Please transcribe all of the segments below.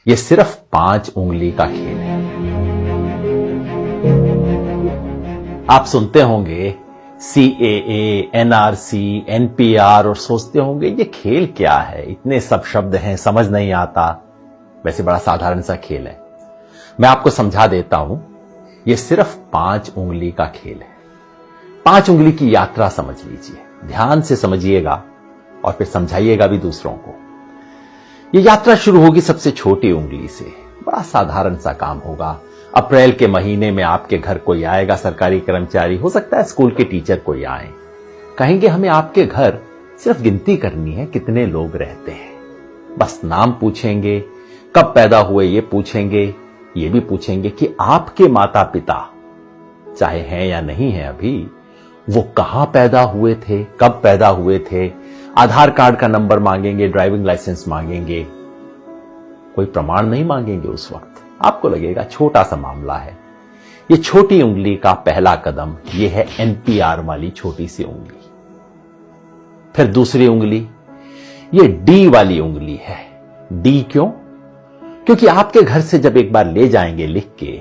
ये सिर्फ 5 उंगली का खेल है। आप सुनते होंगे CAA, NRC, NPR और सोचते होंगे ये खेल क्या है, इतने सब शब्द हैं, समझ नहीं आता। वैसे बड़ा साधारण सा खेल है। मैं आपको समझा देता हूं। ये सिर्फ 5 उंगली का खेल है। 5 उंगली की यात्रा समझ लीजिए, ध्यान से समझिएगा और फिर समझाइएगा भी दूसरों को। ये यात्रा शुरू होगी सबसे छोटी उंगली से। बड़ा साधारण सा काम होगा। अप्रैल के महीने में आपके घर कोई आएगा, सरकारी कर्मचारी, हो सकता है स्कूल के टीचर कोई आए, कहेंगे हमें आपके घर सिर्फ गिनती करनी है कितने लोग रहते हैं। बस नाम पूछेंगे, कब पैदा हुए ये पूछेंगे, ये भी पूछेंगे कि आपके माता पिता चाहे हैं या नहीं है अभी, वो कहां पैदा हुए थे, कब पैदा हुए थे। आधार कार्ड का नंबर मांगेंगे, ड्राइविंग लाइसेंस मांगेंगे, कोई प्रमाण नहीं मांगेंगे। उस वक्त आपको लगेगा छोटा सा मामला है। ये छोटी उंगली का पहला कदम ये है NPR वाली छोटी सी उंगली। फिर दूसरी उंगली ये D वाली उंगली है। D क्यों? क्योंकि आपके घर से जब एक बार ले जाएंगे लिख के,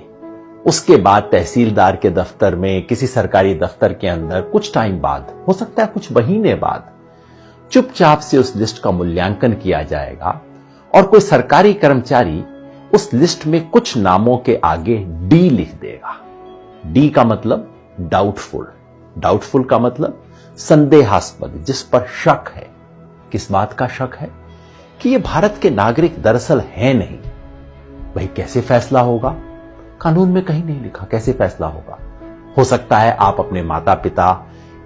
उसके बाद तहसीलदार के दफ्तर में, किसी सरकारी दफ्तर के अंदर कुछ टाइम बाद, हो सकता है कुछ महीने बाद, चुपचाप से उस लिस्ट का मूल्यांकन किया जाएगा और कोई सरकारी कर्मचारी उस लिस्ट में कुछ नामों के आगे D लिख देगा। D का मतलब डाउटफुल, डाउटफुल का मतलब संदेहास्पद, जिस पर शक है। किस बात का शक है? कि ये भारत के नागरिक दरअसल हैं नहीं। भाई कैसे फैसला होगा? कानून में कहीं नहीं लिखा कैसे फैसला होगा। हो सकता है आप अपने माता पिता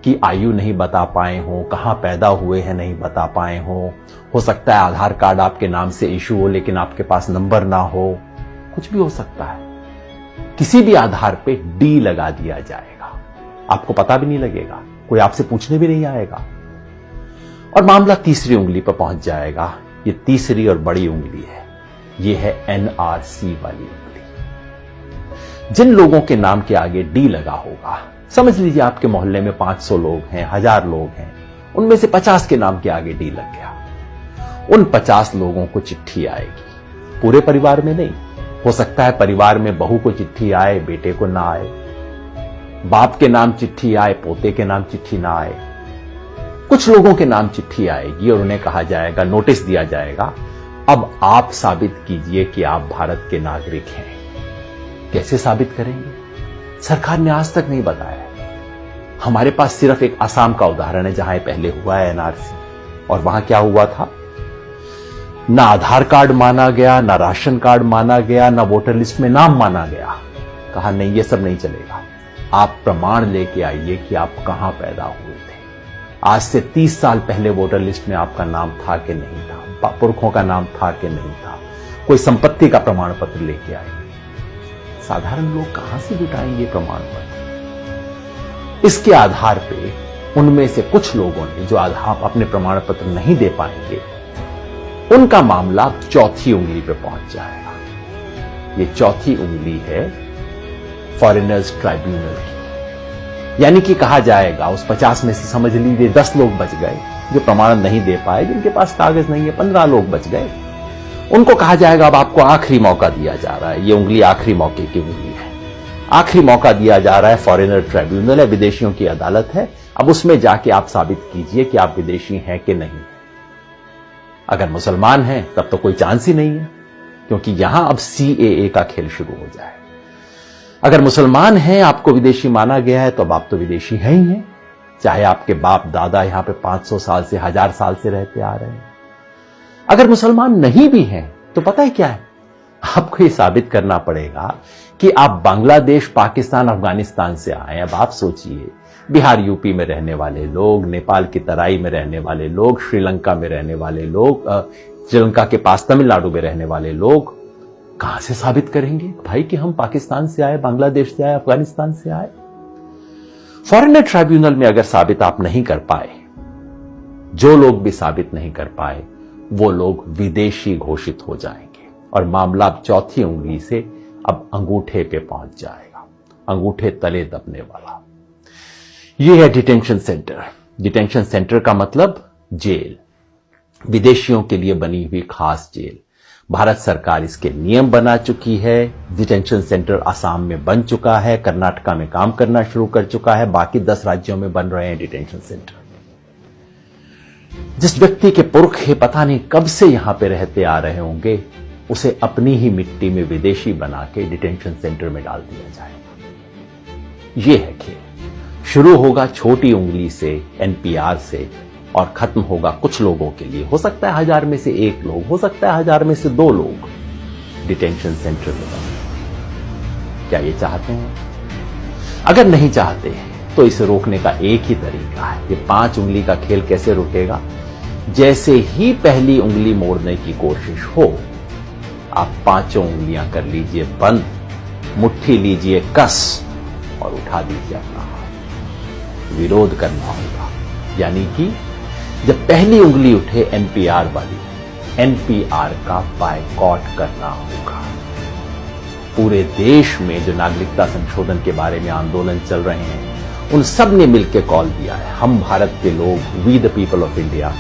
की आयु नहीं बता पाए हो, कहां पैदा हुए हैं नहीं बता पाए हो सकता है आधार कार्ड आपके नाम से इशू हो लेकिन आपके पास नंबर ना हो, कुछ भी हो सकता है। किसी भी आधार पे D लगा दिया जाएगा, आपको पता भी नहीं लगेगा, कोई आपसे पूछने भी नहीं आएगा और मामला तीसरी उंगली पर पहुंच जाएगा। ये तीसरी और बड़ी उंगली है, ये है NRC वाली उंगली। जिन लोगों के नाम के आगे D लगा होगा, समझ लीजिए आपके मोहल्ले में 500 लोग हैं, 1000 लोग हैं, उनमें से 50 के नाम के आगे D लग गया। उन 50 लोगों को चिट्ठी आएगी, पूरे परिवार में नहीं। हो सकता है परिवार में बहू को चिट्ठी आए, बेटे को ना आए, बाप के नाम चिट्ठी आए, पोते के नाम चिट्ठी ना आए। कुछ लोगों के नाम चिट्ठी आएगी और उन्हें कहा जाएगा, नोटिस दिया जाएगा, अब आप साबित कीजिए कि आप भारत के नागरिक हैं। कैसे साबित करेंगे? सरकार ने आज तक नहीं बताया। हमारे पास सिर्फ एक असम का उदाहरण है जहां पहले हुआ है NRC, और वहां क्या हुआ था? ना आधार कार्ड माना गया, ना राशन कार्ड माना गया, ना वोटर लिस्ट में नाम माना गया। कहा नहीं, ये सब नहीं चलेगा, आप प्रमाण लेके आइए कि आप कहां पैदा हुए थे। आज से 30 साल पहले वोटर लिस्ट में आपका नाम था कि नहीं था, पुरखों का नाम था कि नहीं था, कोई संपत्ति का प्रमाण पत्र लेके आइए। साधारण लोग कहां से जुटाएंगे प्रमाण पत्र? इसके आधार पे उनमें से कुछ लोगों ने जो आधार अपने प्रमाण पत्र नहीं दे पाएंगे, उनका मामला चौथी उंगली पे पहुंच जाएगा। ये चौथी उंगली है फॉरेनर्स ट्राइब्यूनल की। यानी कि कहा जाएगा उस 50 में से समझ लीजिए 10 लोग बच गए जो प्रमाण नहीं दे पाए, जिनके पास कागज नहीं है, 15 लोग बच गए। उनको कहा जाएगा अब आपको आखिरी मौका दिया जा रहा है। ये उंगली आखिरी मौके की उंगली है। आखिरी मौका दिया जा रहा है, फॉरेनर ट्राइब्यूनल है, विदेशियों की अदालत है। अब उसमें जाके आप साबित कीजिए कि आप विदेशी हैं कि नहीं। अगर मुसलमान हैं तब तो कोई चांस ही नहीं है, क्योंकि यहां अब CAA का खेल शुरू हो जाए। अगर मुसलमान हैं, आपको विदेशी माना गया है, तो अब आप तो विदेशी हैं ही हैं, चाहे आपके बाप दादा यहां पे 500 साल से, 1000 साल से रहते आ रहे हैं। अगर मुसलमान नहीं भी हैं तो पता है क्या है, आपको ये साबित करना पड़ेगा कि आप बांग्लादेश, पाकिस्तान, अफगानिस्तान से आए। अब आप सोचिए, बिहार यूपी में रहने वाले लोग, नेपाल की तराई में रहने वाले लोग, श्रीलंका में रहने वाले लोग, श्रीलंका के पास तमिलनाडु में रहने वाले लोग कहां से साबित करेंगे भाई कि हम पाकिस्तान से आए, बांग्लादेश से आए, अफगानिस्तान से आए? फॉरेनर ट्राइब्यूनल में अगर साबित आप नहीं कर पाए, जो लोग भी साबित नहीं कर पाए, वो लोग विदेशी घोषित हो जाएंगे और मामला अब चौथी उंगली से अब अंगूठे पे पहुंच जाएगा, अंगूठे तले दबने वाला। ये है डिटेंशन सेंटर। डिटेंशन सेंटर का मतलब जेल, विदेशियों के लिए बनी हुई खास जेल। भारत सरकार इसके नियम बना चुकी है। डिटेंशन सेंटर असम में बन चुका है, कर्नाटका में काम करना शुरू कर चुका है, बाकी 10 राज्यों में बन रहे हैं डिटेंशन सेंटर। जिस व्यक्ति के पुरखे पता नहीं कब से यहां पे रहते आ रहे होंगे, उसे अपनी ही मिट्टी में विदेशी बना के डिटेंशन सेंटर में डाल दिया जाएगा। यह है खेल। शुरू होगा छोटी उंगली से, एनपीआर से, और खत्म होगा कुछ लोगों के लिए। हो सकता है 1000 में से 1 लोग, हो सकता है 1000 में से 2 लोग डिटेंशन सेंटर में बने। क्या ये चाहते हैं? अगर नहीं चाहते तो इसे रोकने का एक ही तरीका है। ये 5 उंगली का खेल कैसे रुकेगा? जैसे ही पहली उंगली मोड़ने की कोशिश हो, आप 5 उंगलियां कर लीजिए बंद, मुट्ठी लीजिए कस और उठा दीजिए अपना हाथ। विरोध करना होगा, यानी कि जब पहली उंगली उठे एनपीआर वाली, एनपीआर का बायकॉट करना होगा। पूरे देश में जो नागरिकता संशोधन के बारे में आंदोलन चल रहे हैं, उन सब ने मिलकर कॉल दिया है। हम भारत के लोग, we the people of India,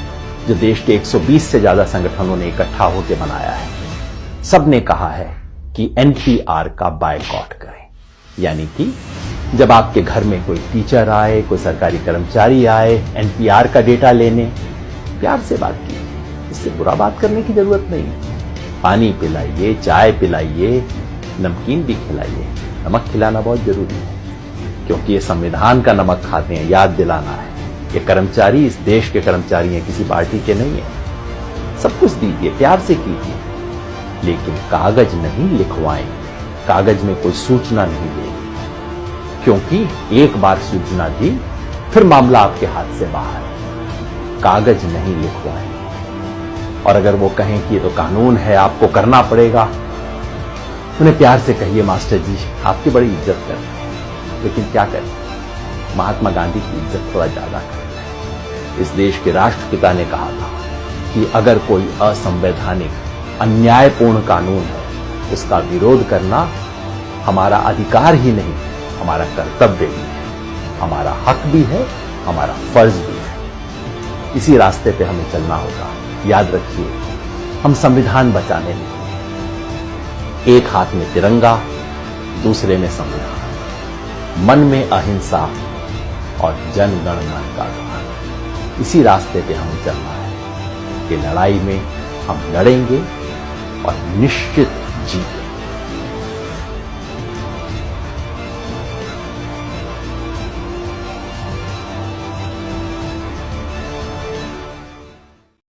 जो देश के 120 से ज्यादा संगठनों ने इकट्ठा होकर बनाया है, सब ने कहा है कि एनपीआर का बायकॉट करें। यानी कि जब आपके घर में कोई टीचर आए, कोई सरकारी कर्मचारी आए एनपीआर का डेटा लेने, प्यार से बात कीजिए। इससे बुरा बात करने की जरूरत नहीं। पानी पिलाइए, चाय पिलाइए, नमकीन भी खिलाइए। नमक खिलाना बहुत जरूरी है, क्योंकि ये संविधान का नमक खाते हैं, याद दिलाना है। ये कर्मचारी इस देश के कर्मचारी हैं, किसी पार्टी के नहीं है। सब कुछ दीजिए, प्यार से कीजिए, लेकिन कागज नहीं लिखवाएं। कागज में कोई सूचना नहीं दें, क्योंकि एक बार सूचना दी फिर मामला आपके हाथ से बाहर। कागज नहीं लिखवाएं। और अगर वो कहें कि ये तो कानून है, आपको करना पड़ेगा, उन्हें प्यार से कहिए, मास्टर जी आपकी बड़ी इज्जत करते हैं, लेकिन क्या करें, महात्मा गांधी की इज्जत थोड़ा ज्यादा करते हैं। इस देश के राष्ट्रपिता ने कहा था कि अगर कोई असंवैधानिक, अन्यायपूर्ण कानून है, उसका विरोध करना हमारा अधिकार ही नहीं, हमारा कर्तव्य भी है, हमारा हक भी है, हमारा फर्ज भी है। इसी रास्ते पे हमें चलना होगा। याद रखिए, हम संविधान बचाने निकले। एक हाथ में तिरंगा, दूसरे में संविधान, मन में अहिंसा और जन गण मन का गान। इसी रास्ते पे हमें चलना है। ये लड़ाई में हम लड़ेंगे और निश्चित जीतेंगे।